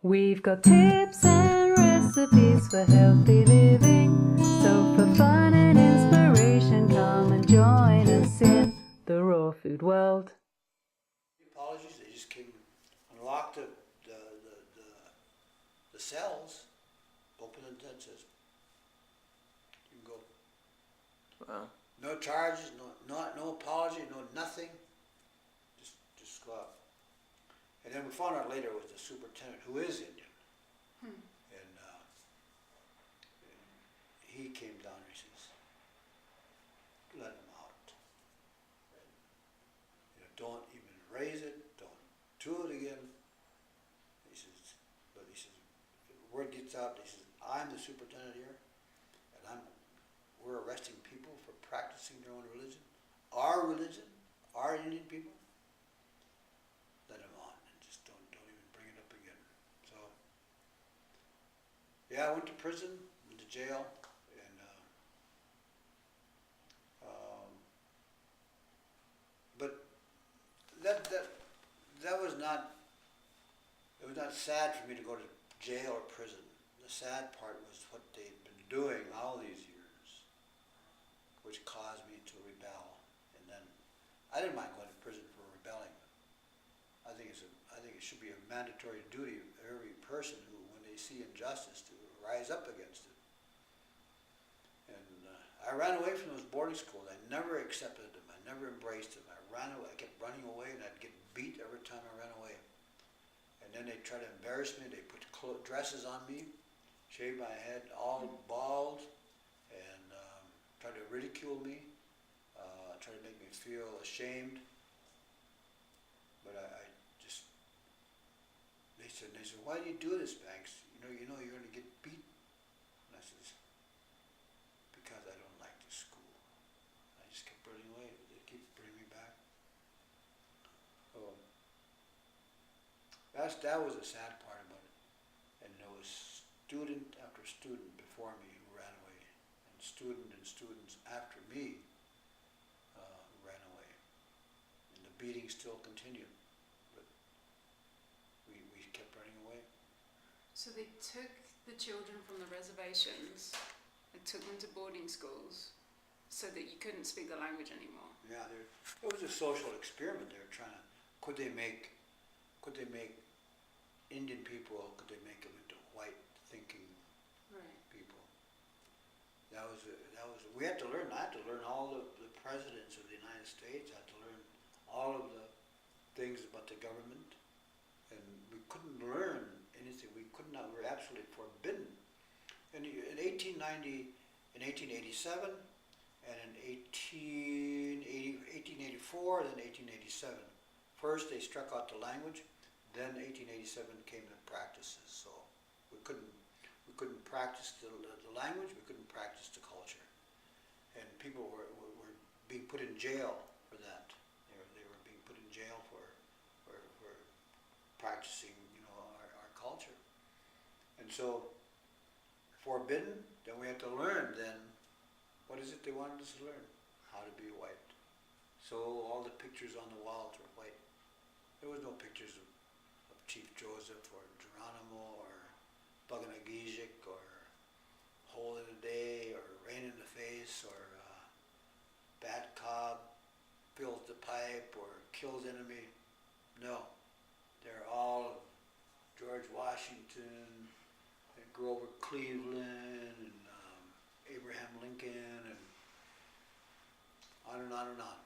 We've got tips and recipes for healthy living. So for fun and inspiration, come and join us in the raw food world. Apologies, they just came, unlocked the cells, open the tent, says, you can go. Wow. No charges, no apology, no nothing. Just go out. And then we found out later it was the superintendent, who is Indian. And he came down and he says, let him out. And, don't even raise it, don't do it again. He says, but he says, if the word gets out, he says, I'm the superintendent here, and we're arresting people for practicing their own religion, our Indian people. Let him on, and just don't even bring it up again. So, yeah, I went to prison, went to jail, and but that was not. It was not sad for me to go to jail or prison. The sad part was what they'd been doing all these years, which caused me to rebel. And then I didn't mind going to prison for rebelling. I think it should be a mandatory duty of every person who, when they see injustice, to rise up against it. And I ran away from those boarding schools. I never accepted them. I never embraced them. I ran away. I kept running away, and I'd get beat every time I ran away. And then they tried to embarrass me. They put dresses on me, shaved my head, all bald, and tried to ridicule me, tried to make me feel ashamed. But I just, they said, why do you do this, Banks? You know you're going to get beat. And I said, because I don't like this school. I just kept running away. They keep bringing me back. Oh. That was the sad part about it. And there was student after student before me who ran away, and students after me who ran away. And the beating still continued, but we kept running away. So they took the children from the reservations and took them to boarding schools so that you couldn't speak the language anymore. Yeah, it was a social experiment. They were trying to, could they make Indian people, could they make them into white thinking people? We had to learn. I had to learn all the presidents of the United States. I had to learn all of the things about the government, and we couldn't learn anything. We could not. We were absolutely forbidden. And in 1890, in 1887, and in 1884, then 1887. First, they struck out the language. Then 1887 came the practices. So we couldn't practice the language. We couldn't practice the culture. And people were being put in jail for that. They were being put in jail for practicing, our culture. And so, forbidden. Then we had to learn. Then, what is it they wanted us to learn? How to be white. So all the pictures on the walls were white. There was no pictures of Chief Joseph or Geronimo or Buganagijic or Hole in the Day or Rain in the Face or Bat Cobb fills the pipe or kills enemy. No, they're all George Washington and Grover Cleveland and Abraham Lincoln and on and on and on.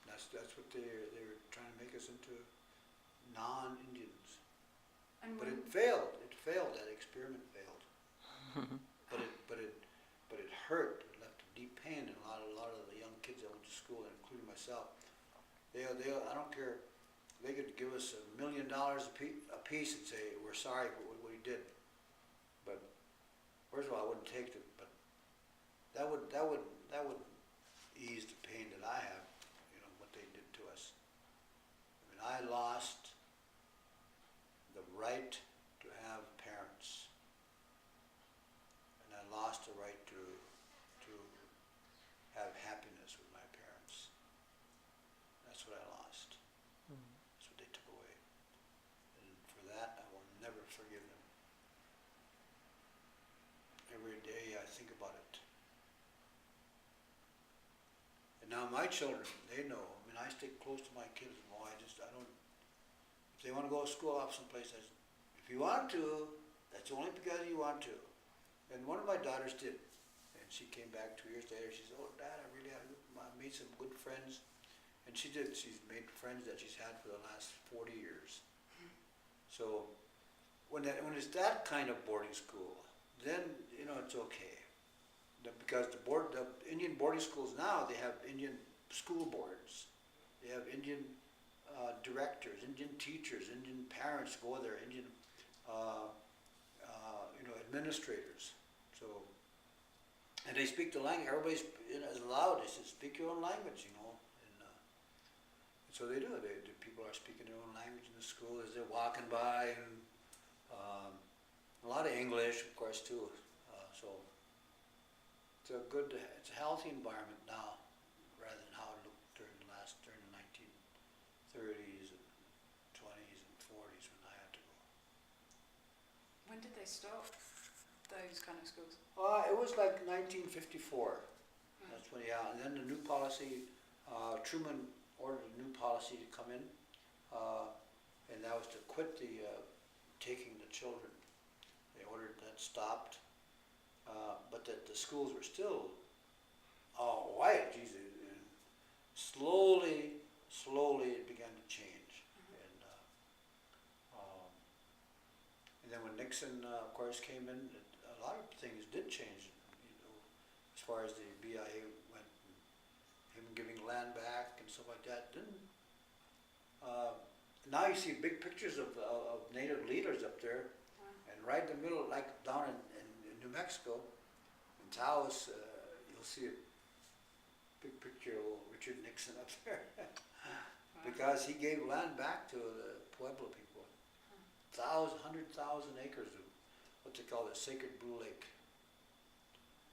That's what they were trying to make us into, non-Indians. But it failed. It failed. That experiment failed. but it hurt. It left a deep pain in a lot of the young kids that went to school, including myself. I don't care. They could give us $1 million a piece and say we're sorry for what we did. But first of all, I wouldn't take it. But that would ease the pain that I have. What they did to us. I mean, I lost the right to have parents, and I lost the right to have happiness with my parents. That's what I lost. That's what they took away. And for that, I will never forgive them. every day I think about it. And now my children, they know. I mean, I stay close to my kids. No, I don't. If they want to go to school off someplace, if you want to, that's only because you want to. And one of my daughters did. And she came back 2 years later. She said, "Oh, Dad, I made some good friends." And she did. She's made friends that she's had for the last 40 years. So when it's that kind of boarding school, then it's okay. Because the Indian boarding schools now, they have Indian school boards. They have Indian directors, Indian teachers, Indian parents go there, Indian administrators. So, and they speak the language. Everybody's is allowed. They said, speak your own language, And so they do. People are speaking their own language in the school as they're walking by, and a lot of English, of course, too. So it's it's a healthy environment now, rather than how it looked during the 1930s and 20s and 40s when I had to go. When did they stop those kind of schools? It was like 1954. That's when, yeah. And then the new policy, Truman ordered a new policy to come in, and that was to quit the taking the children. They ordered that stopped, but that the schools were still white. Geez, slowly it began to change. And then when Nixon, of course, came in, a lot of things did change. As far as the BIA went, him giving land back and stuff like that. Now you see big pictures of native leaders up there, and right in the middle, like down in New Mexico, in Taos, you'll see a big picture of old Richard Nixon up there, because he gave land back to the Pueblo people. 100,000 acres of what they call the Sacred Blue Lake.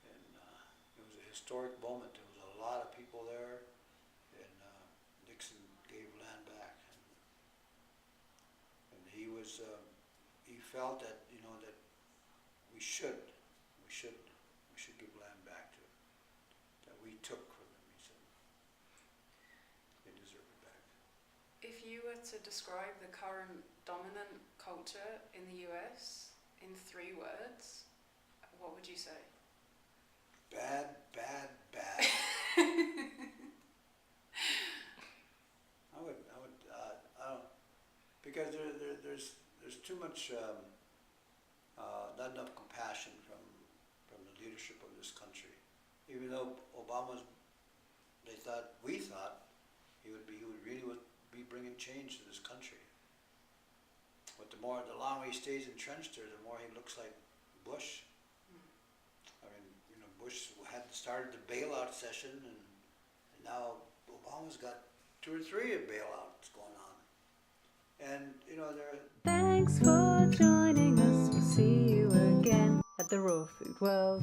And it was a historic moment. There was a lot of people there, and Nixon gave land back. And he felt that, that we should give land back to them, that we took from them, he said. They deserve it back. If you were to describe the current dominant culture in the US in 3 words, what would you say? Bad, bad, bad. I don't, because there's too much, not enough compassion from the leadership of this country. Even though we thought he would really be bringing change to this country. But the longer he stays entrenched there, the more he looks like Bush. I mean, Bush had started the bailout session, and now Obama's got 2 or 3 bailouts going on. And, Thanks for joining us. We'll see you again at the Raw Food World.